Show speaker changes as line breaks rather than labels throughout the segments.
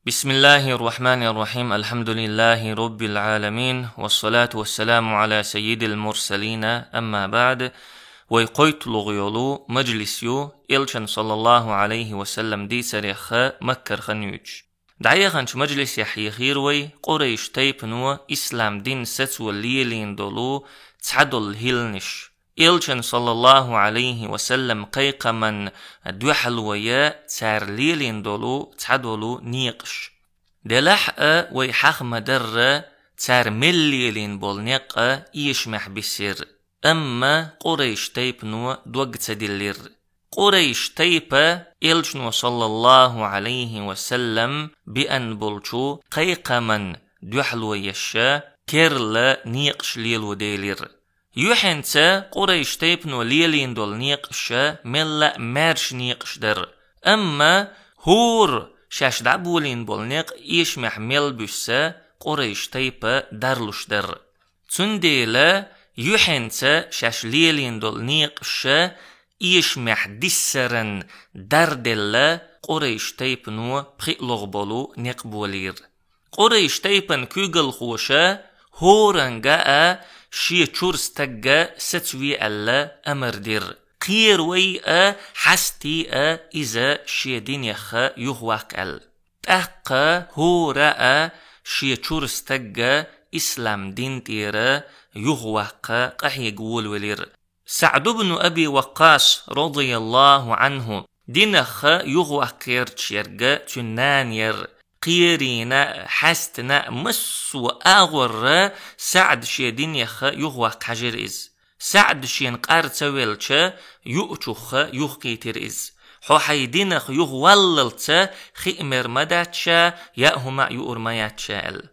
بسم الله الرحمن الرحيم. الحمد لله رب العالمين، والصلاة والسلام على سيد المرسلين. أما بعد، ويقيت لغيولو مجلسيو إلشن صلى الله عليه وسلم دي سريخ مكر خنيوج دعيا خنش مجلس يحيي خيروي قريش تيبنو إسلام دين ستو الليلين دولو تعدل هيلنش إلشن صلى الله عليه وسلم قيق من دوحلويا تار ليلين دولو تعدلو نيقش دلح ويحخ مدر تار مليلين بول نيق يشمح بسير. أما قريش تيبنو دوغت دلير قريش تيبا إلشنو صلى الله عليه وسلم بأن بولشو قيق من دوحلويا كيرل نيقش ليلو ديلير يوحنتا قريش تيبنو ليلين دول نيقش ملا مارش نيقش در. أما هور شاش دعبولين بول نيق يشمح مل بسا قريش تيبا درلوش در تنديلا يوحنتا شاش ليلين دول نيقش يشمح دسرن دردلا قريش تيبنو بخيلوغ بولو نيقبولير قريش تيبن كوغل خوشا هورنغا شي تشورس تجا ستوي ألا أمر دير قير وي حستي إذا شي دين يخا يغواق ال تحقا هورا شي تشورس تجا إسلام دين دير يغواق قحي قول ولير. سعد بن أبي وقاص رضي الله عنه دينخ يغواق كيرتش يرجا تنان ير قيرينا حستنا مسو أغر سعد شيدين يخ يغواق حجر إز سعد شين قار تسويلش يؤتوخ يغقيتر إز حوحيدينخ يغواللت خيمر مداتش يأهما يؤرمياتشال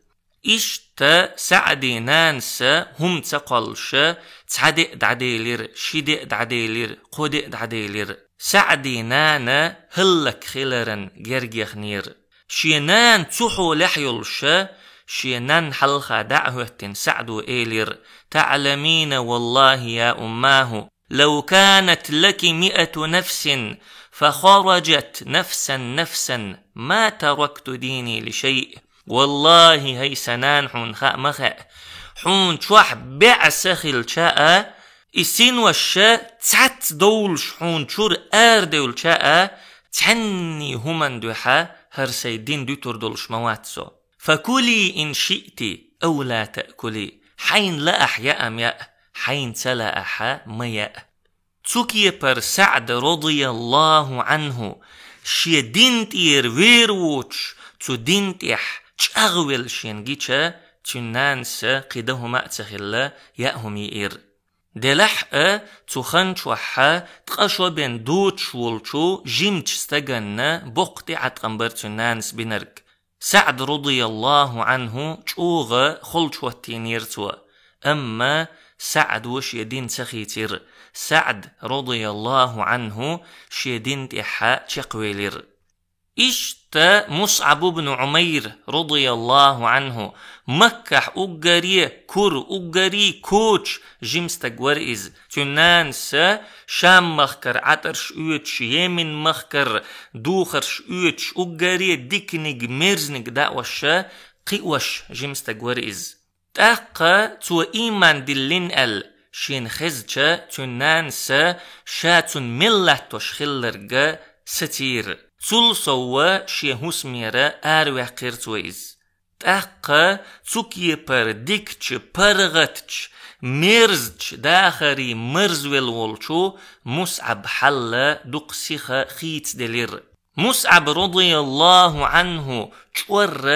إشتا سعدي نانس هم تقلش تعدئ دعديلير شدئ دعديلير قدئ دعديلير سعدي نانا هلك خيلرن جرجيخ نير شينان تحو لحيلش شينان حلخا دعوة سعدو إيلير تعلمين والله يا أماه لو كانت لك 100 نفس فخرجت نفسا ما تركت ديني لشيء والله هي سنان حون خاء مخاء حون شوح بعسخل شاء إسين والشاء تعت دولش حون شور دول شاء تعني همن دوحا هر سيدين دوتر دولش مواتسو فكلي إن شئت أو لا تأكلي حين لا أحياء مياء حين تلا أحا مياء تسوكي بر سعد رضي الله عنه شي دين تير ويروش تو دين تيح تشاغويل شينجيشا تنانس قيدهما أتخلا يأهم يئر دلح تخنش وحا تقشو بين دوتش والشو جيمتش استغنى بوقتي عتقنبر تنانس بنرك سعد رضي الله عنه تشوغ خلش واتينيرتوا. أما سعد وش يدين تخيتير سعد رضي الله عنه شيدين تحا تشقويلير إشتا مصعب بن عمير رضي الله عنه مكح أجري كور أجري كوتش جيمستك ورئز تنانس شام مخكر عطرش أوتش يمن مخكر دوخرش أوتش أجري ديكنيج ميرزنيج دعوشا قيوش جيمستك ورئز تاقا تو إيمان دلين شين خزجا تنانس شاتن ملتوش خلرجا ستير تول سوا شي هسميرا أروح قرتويز تاقا تسوكي پر ديكتش پرغتش مرزتش داخري مرزويل والشو مصعب حل دقسيخ خيت دلير مصعب رضي الله عنه چور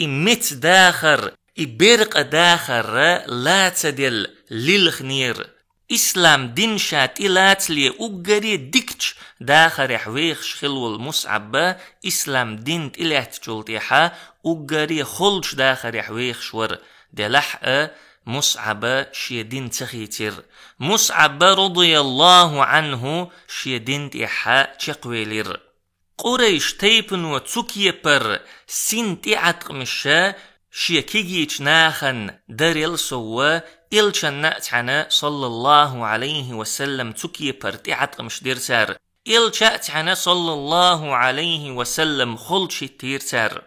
إمت داخر إبرق داخر لا تدل للخنير إسلام دين شات إلات لي أجري ديكتش داخر حويخش خلو المصعب إسلام دين إلات جلتيحا أجري خلش داخر حويخش ور دلح مصعب شيدين تخيتر مصعب رضي الله عنه شيدين تيحا تشقويلير قريش تيبن وتسوكي بر سنتي عتقمشا شيكيجيش ناخن داريل سوا إلشان نأتحنا صلى الله عليه وسلم تكي برتعت قمش دير سار إلشأتحنا صلى الله عليه وسلم خلش تير سار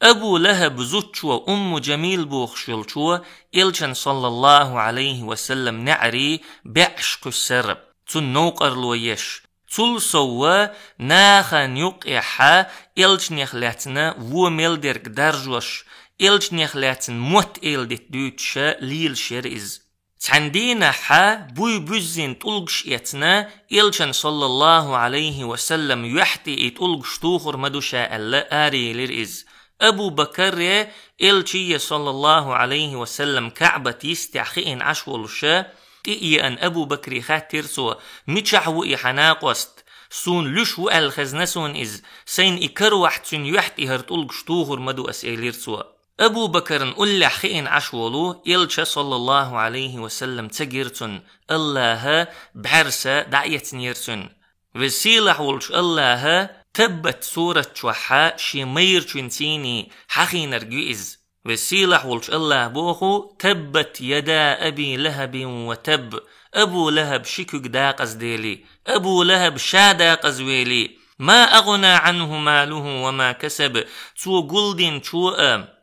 أبو لهب زوجو أم جميل بوخشلشو إلشن صلى الله عليه وسلم نعري بعشق السرب تن نوقر لويش تل سوا ناخن يقيحا إلشن يخلاتنا وملدرك درجوش إلشن يخلاتن موت إلدت دوتش ليل شرئز عندنا حا بوي بوزين تلقش يتنا إلشن صلى الله عليه وسلم يحتي تلقش توخر مدوشا ألا آري لرئز أبو بكر إلشي صلى الله عليه وسلم كعبة يستعخئن عشولشا تئي أن أبو بكر خاتر سوى متشعو إحناقوست سون لشو الخزنسون إز سين إكروحت سن يحتي هرتلقش توخر مدو أسئلير سوى أبو بكر أولى خئن عشولو إلشا صلى الله عليه وسلم تجرتن الله بعرسة دعية نيرتن وسيلح ولش الله تبت سورة شوحا شمير تنتيني حخي نرجئز وسيلح ولش الله بوخو تبت يدا أبي لهب وتب أبو لهب شكك داقز ديلي أبو لهب شاداقز ويلي ما أغنى عنه ماله وما كسب تو قلدين تو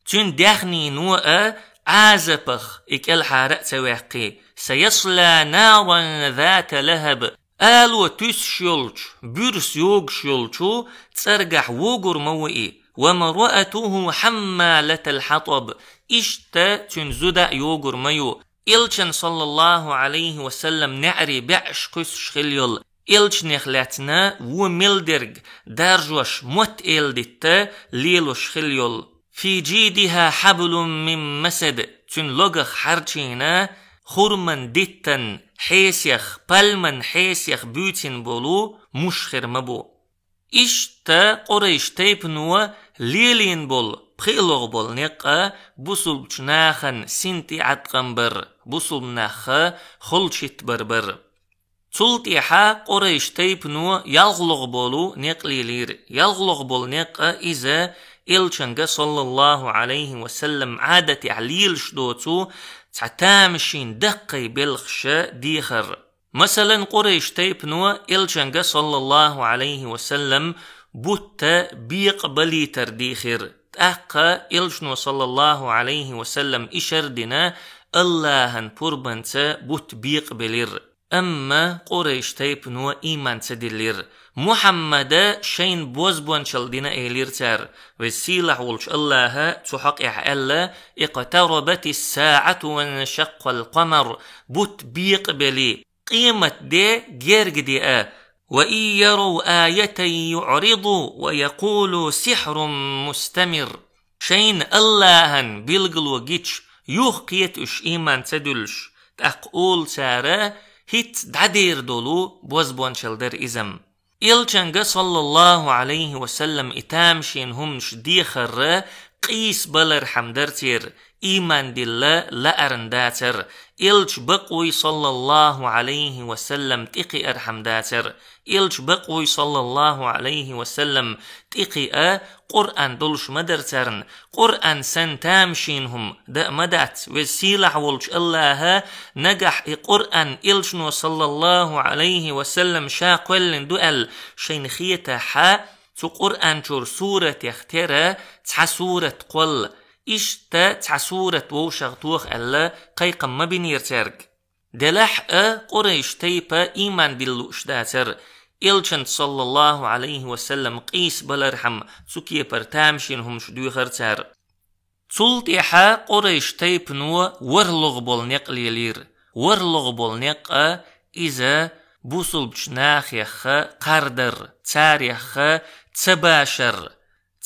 تن دخني نوء عازبخ إكال حارق سواقي سيصلى نارا ذات لهب آلو تسشلش برس يوغشلشو تسرقح وغر موئي ومرأته حمالة الحطب إشتا تنزدع يوغر ميو إلشن صلى الله عليه وسلم نعري بعشقس شخليل إلش نخلاتنا وملدرق دارجوش موت إلدتا ليلوش خليل في جيدها حبل من مسد تن لغخ حرچينا خرمن ديتن حيسيخ بالمن حيسيخ بيوتين بولو مشخر مبو إشتا قريش تيبنوا ليلين بول بخيلوغ بول نقا بوصل بچناخن سنتي عدقنبر بوصل ناخا خلشت بربر تلتيحا قريش تيبنوا يلغلغ بولو نقليلير يلغلغ بول نقا إذا إلشنغ صلى الله عليه وسلم عادة عليل شدوتو تعتامشين دقي بالخش ديخر مثلا قريش تيبنوا إلشنغ صلى الله عليه وسلم بوت بيق بليتر ديخر تأقى إلشنو صلى الله عليه وسلم إشردنا اللهن بربنت بوت بيق بلير أما قريش تيبنوا إيمان تدلير محمد شين بوزبون شلدنا إيلير تار وسيلح ولش الله تحقق ألا اقتربت الساعة وانشق القمر بوت بيق بلي قيمة دي جيرج دي وإن يروا آية يعرضوا ويقولوا سحر مستمر شين اللهن بيلقلو جيتش يوخيت اش إيمان تدلش تقول سارة هيت دادير دولو بوزبون شلدر إزم إلشنغ صلى الله عليه وسلم إتامشين همش ديخر قيس بلر حمدرتير إيمان دلله لأرنداتر إلش بقوي صلى الله عليه وسلم تقي أرحمداتر إلش بقوي صلى الله عليه وسلم تقي قرآن دلش مدرترن قرآن سنتامشينهم دا مدات وسيلح ولش الله نجح قرآن إلشنو صلى الله عليه وسلم شاقل دوال شين خيتا حا تو قرآن شور سورة يخترى تح سورة قل إشتا تح سورة ووشغ توخ ألا قيقا ما بنيرترك دلح قريش تيبا إيمان دلو اشداتر إلشن صلى الله عليه وسلم قيس بلرحم سكي برتامشين هم شدو خرتر تلتيحا قريش تيب نو ورلغ بول نقليلير ورلغ بول نق إذا بوصل بشناخ يخ قردر تاريخ تباشر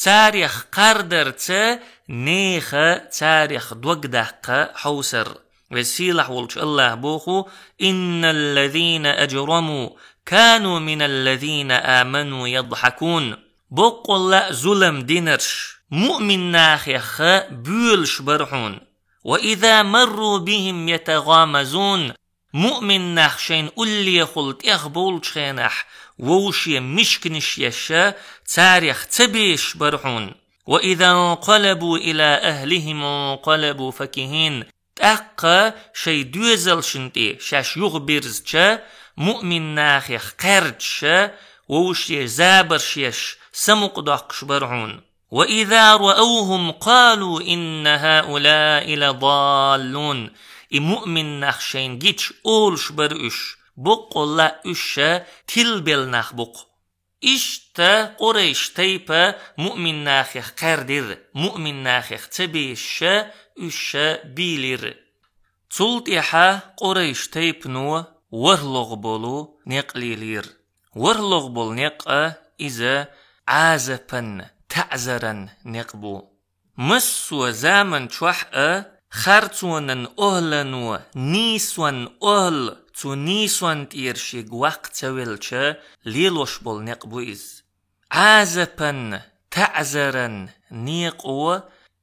تاريخ قردر ت نيخ تاريخ دوغدق حوسر وسيلح ولش الله بوخو إن الذين أجرموا كانوا من الذين آمنوا يضحكون بقول لا ظلم دينرش مؤمن ناخيخ بيلش برحون وإذا مروا بهم يتغامزون مؤمن ناخشين أولي يخلط إخبولش خينح ووشي مشكنش يشا تاريخ تبيش برحون وإذا انقلبوا إلى أهلهم انقلبوا فكهين تأقى شي دوزل شنتي شاش يغبرز چا مؤمن ناخيخ قرد شا ووشي زابر شيش سمق داقش برحون وإذا رأوهم قالوا إن هؤلاء لضالون. مؤمن نخشين جيتش أولش برؤش بق الله أش تلبل نخ بق. إشتا قريش تيبا مؤمن ناخخ قردر مؤمن ناخخ تبيش أش بيلر. تلت إحا قريش تيب نو ورلغ بولو نقليلير. ورلغ بول نقا إذا عازبن تعزرن نقبو. مسو زامن شوحأ خرطونن أهلنو نيسون أهل تو نيسون تيرشيق وقت ويلش ليلوش بول نقبو إز. عازبن تعزرن نقو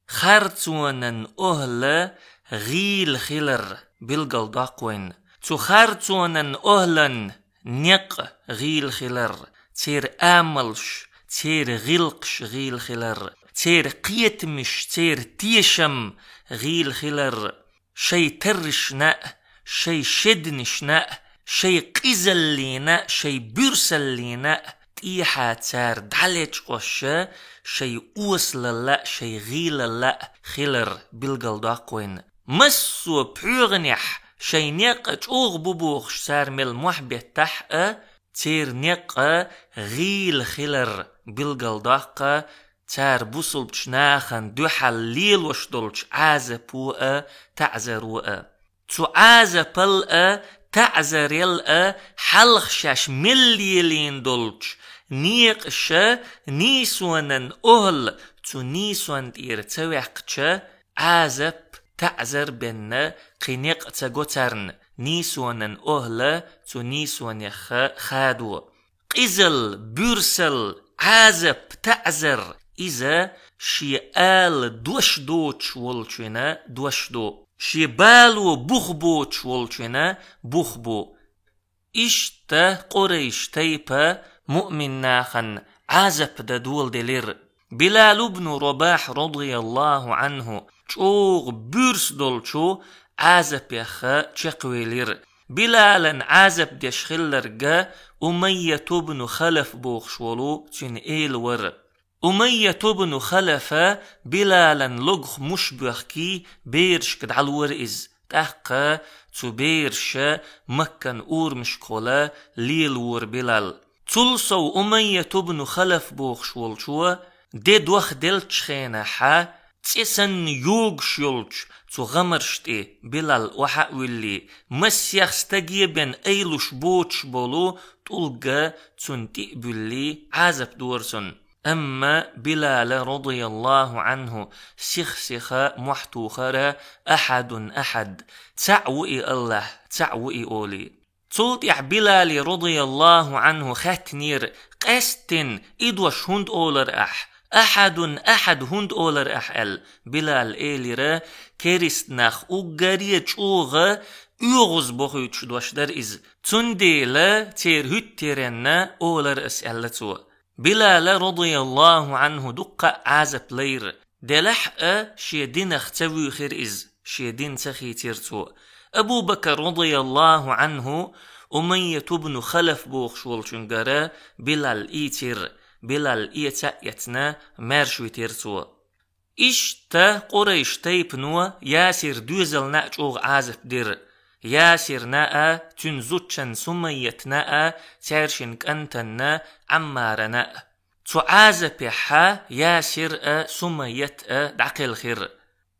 خرطونن أهل غيل خلر بالقل داقوين. تو خرطونن أهلن نق غيل خلر تير آملش تير غلقش غيل خلر تير قيتمش تير تيشم غيل خلر شي ترشنا شي شدنشنا شي قزلينا شي برسلينا تيحا تار دعليج قش شي اوصل لا شي غيل لا خلر بالقل داقوين. مسو بحوغنح شي نيق تشوغ ببوخش سار مل محبه تحقه تير نيق غيل خلر بالقل داقه تار بوصل بشناخن دوحل ليل وشدولش عازبوء تعزروء. تو عازبل تعزريل حلخشاش مليلين دولش نيقش نيسونن أهل تو نيسون تير تويقش عازب تعزر بن قنيق تغوترن نيسونن أهل تو نيسون يخ خادو. قزل برسل عازب تعزر إذا شيال دوش دوش والشنا دوش دو شيبالو بخبوش والشنا بخبو. إشتا قريش تيبا مؤمن ناخن عازب دول دلير. بلال بن رباح رضي الله عنه چوغ بورس دولچو عازب يخ چقويلير. بلالن عازب دشخلرگا أمية بن خلف بوخشولو تن إيلور. أمية بن خلف بلالن لغخ مشبخكي بيرش كدعلور إز تحقا تو بيرش مكان أور مشكولا ليلور بلال. تلسو أمية بن خلف بوخشولشو دي دوخ دلچ خينا حا تسن يوغ شولش تو غمرشتي بلال وحاولي مسيخ ستجيبن ايلوش بوتش بولو تلقى تنتي بلي عازب دورسن. أما بلال رضي الله عنه سخ محتوخر أحد تعوئي الله تعوئي أولي. تلت بلال رضي الله عنه ختنير قستن إدوش هند أولر أحد هند أولر أحل. بلال إيليرا كريستناخ أغاريج أوغا يغز بخيوش دوش در إز تنديلا تير هتيرنا أولر أسألتو. بلال رضي الله عنه دق عازب لير دلحق شيدين اختوي خير إز شيدين تخي تيرتو. أبو بكر رضي الله عنه أمية بن خلف بوخشول شنقرا بلال إيتير بلال إيتا يتنا مارشوي تيرتو. إشتا قريش تيبنو ياسر دوزل نأجوغ عازب دير. ياسر ناء تنزوتشن سمية ناء تارشن كنتن عمار ناء. تعازب حا ياسر سمية دعقل خير.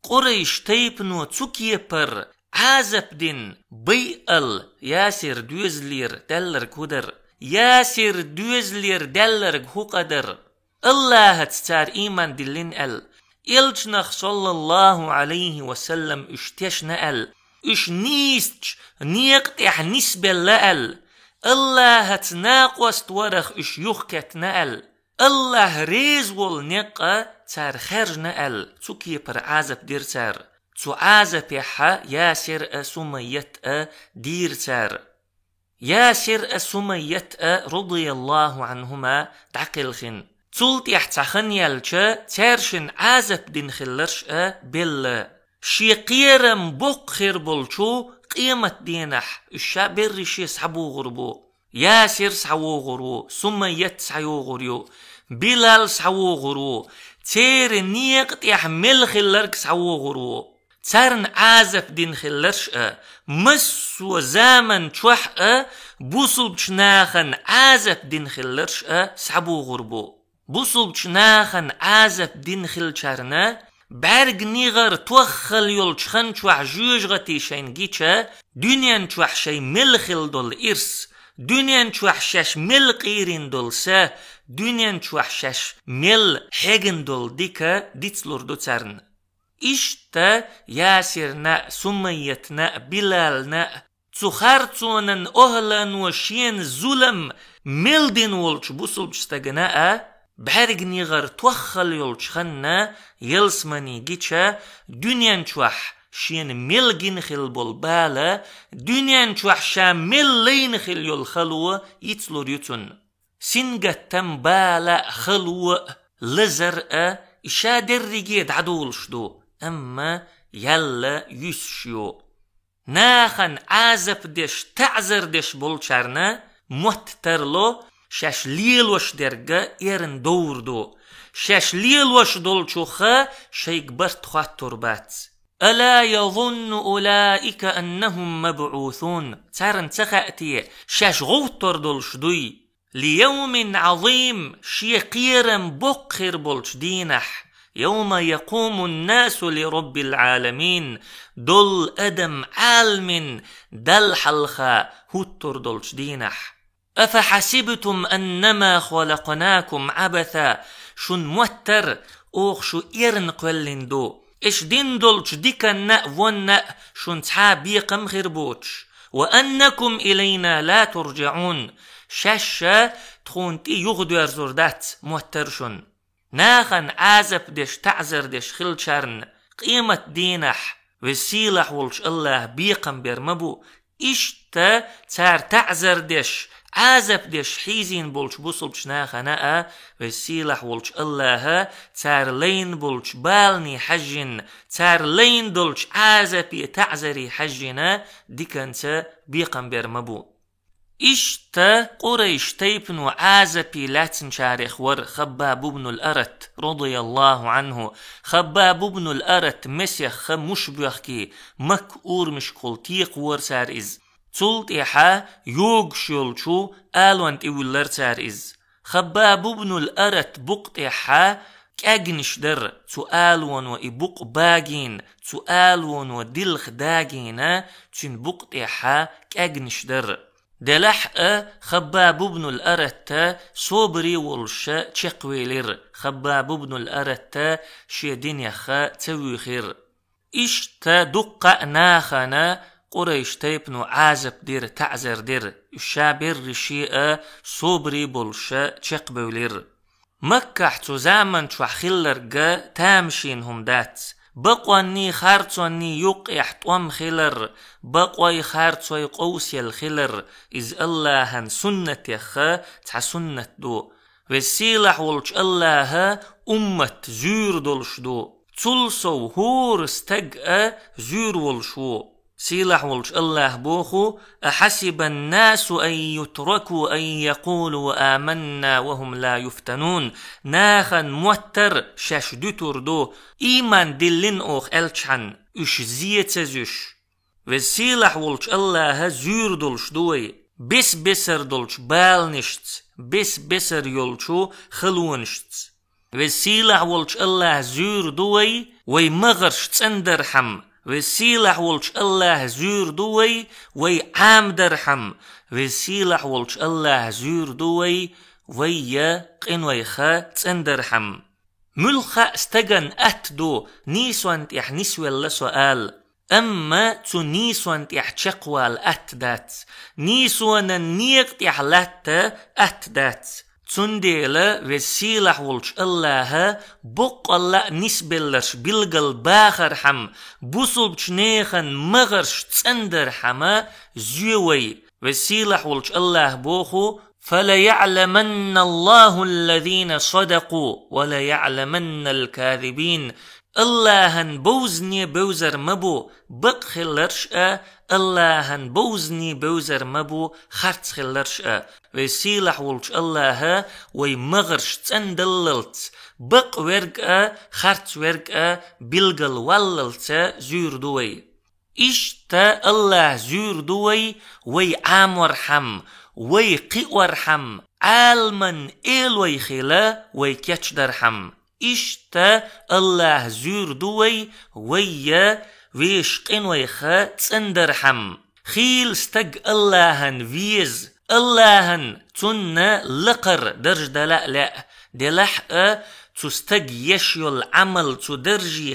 قريش تيبنو تكيبر عازب دين بيئل ياسر دوزلير دلر كودر ياسر دوزلير دلر هو قدر. الله تستار إيمان دلين إلجنخ صلى الله عليه وسلم اشتشنا إش نيستش نيقتح نسبة لأل. الله تناقوست ورخ إش يخكت نأل. الله ريزول نقا تار خرج نأل تكي پر عازب دير تار. تو عازب يحا ياسر سمية دير تار. ياسر سمية رضي الله عنهما دعقل خن. تلت يحتخن يلچا تارشن عازب دين خلرش بل شيقيرم بوق خير بولچو قيمة دينح الشابر رشي سحبو غربو. ياسر سحو غرو سمية سحو غريو بلال سحو غرو تير نيقت يحمل خلرك سعو غرو تارن عازف دين خلرش مسو زامن تشوح بوصل بشناخن عازف دين خلرش سعبو غربو بوصل بشناخن عازف دين خلشارنا برگ نيغر توخل يولشخن تشوح جوجغتي شين جيتشا دنيا تشوح شي ملخل دول إرس دنيا تشوح شاش ملقيرين دول سا دنيا تشوح شاش مل حجن دول ديكا ديتسلور دو تارن إشتا ياسرنا سميتنا بلالنا تخارتونن أهلن وشين زلم ملدين ولش بوصل بشتاقناء بحرق نيغر توخل يولشخنا يلسمني جيتشا دنيا تشوح شين ملجين خل بالبالة دنيا تشوح شا ملين خل يلخلو يتسلور يتون سنجتم بالا خلو لزرق إشا درجيد عدولش دو أما يلا يسشيو ناخن عازف ديش تعزر ديش بولشارنا مهترلو شاش ليل وش درجة إيرن دور دو شاش ليل وش دولشوخا شيك برت خاطر بات ألا يظن أولئك أنهم مبعوثون تارن تخأتي شاش غوتر دولش دوي ليوم عظيم شيقيرا بقر بولش دينح يوم يقوم الناس لرب العالمين دول أدم عالم دل حلخا هوتر دولش دينح أفحسبتم أنما خلقناكم عبثا شن موتر أوخ شو إيرن قلن دو إش دين دولش ديكا نأ ونأ شن تحابيقم خربوش وأنكم إلينا لا ترجعون شاشة تخونتي يغدو يرزوردات موترشن ناخن عازب ديش تعزر ديش خلشارن قيمة دينح وسيلح ولش الله بيقم برمبو إشتا تار تعزر ديش عازب ديش حيزين بولش بوصل بشناخنا وسيلح ولش الله تار لين بولش بالني حجن تار لين دولش عازبي تعزري حجنا ديكنت بيقم برمبو إشتا قريش تيبن وعازبي لاتن شارخ ور خباب بن الأرت رضي الله عنه خباب بن الأرت مسيخ مشبخكي مك أور مشكل تيق ور سار إز تلت إحا يوغ شلشو آلوانت إولر سار إز خباب بن الأرت بقت إحا كأجنش در سؤالون وإبق باجين سؤالون ودلخ داجينا تن بقت إحا كأجنش در دلح خباب بن الأرت صبري والش تشقويلر خباب بن الأرت شيدين يخا تويخير إشتا دقا ناخنا قريش تيبنو عازب دير تعزر دير الشابر رشيئة صبري بولش تشقويلر مكحتو زامن تشوحخلر تامشين هم دات بقواني خارتواني يقيح طوام خلر بقوي خارتوي قوسي الخلر إز الله سنة يخا تع سنة دو وسيلح ولش الله أمة زور دولش دو تلسو هور استقأ زور ولشو سيلح ولش الله بوخو أحسب الناس أن يتركوا أن يقولوا آمنا وهم لا يفتنون ناخن موتر شاش دوتر دو إيمان دلين أوخ ألتشان إش زيت زيش وسيلح ولش الله زور دولش دوي بس بسر دولش بالنشت بس بسر يولشو خلونشت وسيلح ولش الله زور دوي ويمغرش تندرحم وسيلح ولش الله زور دوي وي عام درحم وسيلح ولش الله زور دوي ويا قنويخا تندرحم ملخا استجن أتدو نيسوانت يح نسوى الله سؤال أما تو نيسوانت يح تشقوال أتدات نيسوانا نيقت يح لات أتدات تنديلا وسيلح ولش الله بق الله نسبلرش بلغل باخر حم بوصل بشنيخن مغرش تسندر حما زيوي وسيلح ولش الله بوخو فليعلمن الله الذين صدقوا وليعلمن الكاذبين اللهن بوزني بوزر مبو بق خلرش اللهن بوزني بوزر مبو خرط خلرش وسيلح ولش الله ويمغرش تندللت بق ورق خرط ورق بلغل وللت زور دوي إشتا الله زور دوي وي عام ورحم وي قي ورحم عالمن إلوي خلا وي كيتش درحم إشتا الله زور دوي وي ويشقين ويخا تندرحم خيل استق اللهن فيز اللهن تن لقر درج دلأ دلح تستق يشيو العمل تدرجي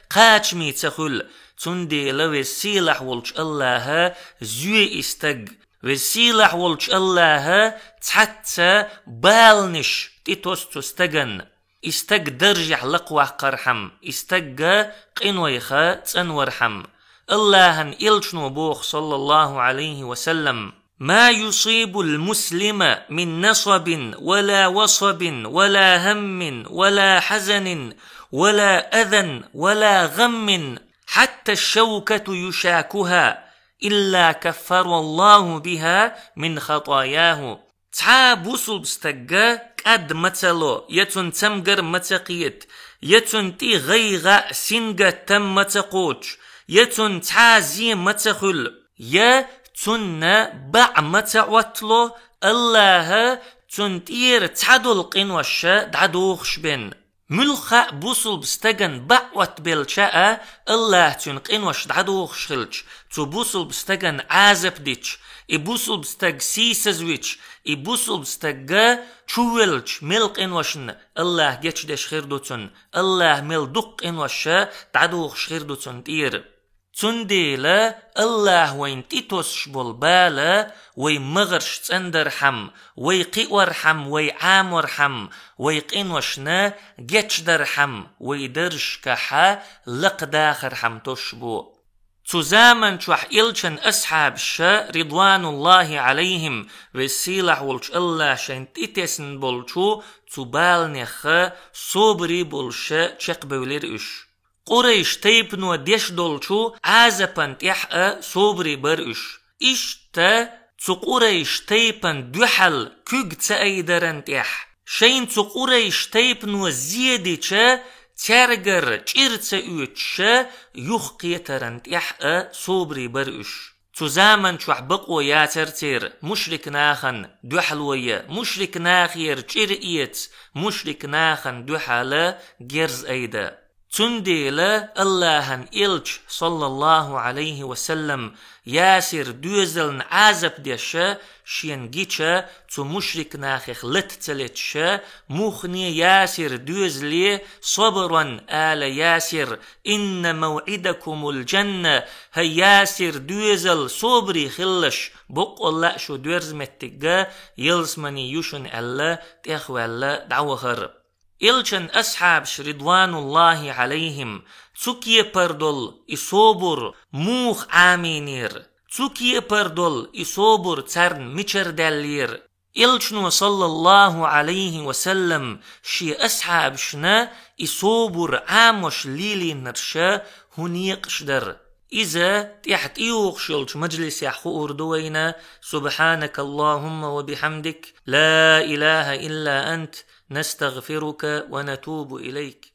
قاچ مي تخل تندي لو سيلح ولش الله زوي استق وسيلح ولش الله تحت بالنش تيتوس تستقن استق درجح لقوة قرحم استق قنويخا تنورحم اللهن إلشنو بوخ صلى الله عليه وسلم ما يصيب المسلم من نصب ولا وصب ولا هم ولا حزن ولا أذى ولا غم حتى الشوكة يشاكها إلا كفر الله بها من خطاياه تعابوسل بستقا قد متلو يتن تمقر متقيت يتن تي غيغا سنغا تم متقوش يتن تعازي متخل يتن باع متعوتلو الله تنتير تعدل قنوش دعدوخش بن ملخا بوصل بستغن بعوت بالشاء الله تنقين وش دعدوخ شخلش تو بوصل بستغن عازب ديش بوصل بستغ سيسزويش بوصل بستغ چوولش ملق ان وشن الله جيش دش خير دوتن الله مل دق ان وش دعدوخ شخير دوتن تير تنديلا الله وين تيتوس شبول بالا وي مغرش تندرحم وي قيورحم وي عامورحم وي قينوشنا جيتش درحم وي درش كحا لق داخرحم تشبو تزامن شوح إلشن أصحاب الشا رضوان الله عليهم وسيلح ولش الله شين تيتسن بولشو تبالنخ صبري بولشا چق بولير قريش تيبنو ديش دولشو عازبان تيحقا صبري برش إشتا تقريش تيبن دوحل كوغ تأيدرن تيح شين تقريش تيبنو زيادي چا ترگر چيرتسا اوچا يخقيترن تيحقا صبري برش تزامن شوح بقو ياتر تير مشرك ناخن دوحلوية مشرك ناخير چير مشرك ناخن دوحل جرز أيدا تنديلا اللهن إلش صلى الله عليه وسلم ياسر دوزلن عازب ديشا شين جيشا تو مشرك ناخخ لتتلتشا مخني ياسر دوزلي صبرا آل ياسر إن موعدكم الجنة هي ياسر دوزل صبري خلش بق الله شو دوزر متقا يلسمني يوشن الله تيخوى الله دعوخر إلشن أصحاب رضوان الله عليهم تسكي پردول إصوبر موخ آمينير تسكي پردول إصوبر ترن ميچر دلير إلشنو صلى الله عليه وسلم شي أصحاب شنا إصوبر عاموش ليلي نرشا هنيق شدر إذا تحت إيوخشلش مجلس يحخو أردوينا سبحانك اللهم وبحمدك لا إله إلا أنت نستغفرك ونتوب إليك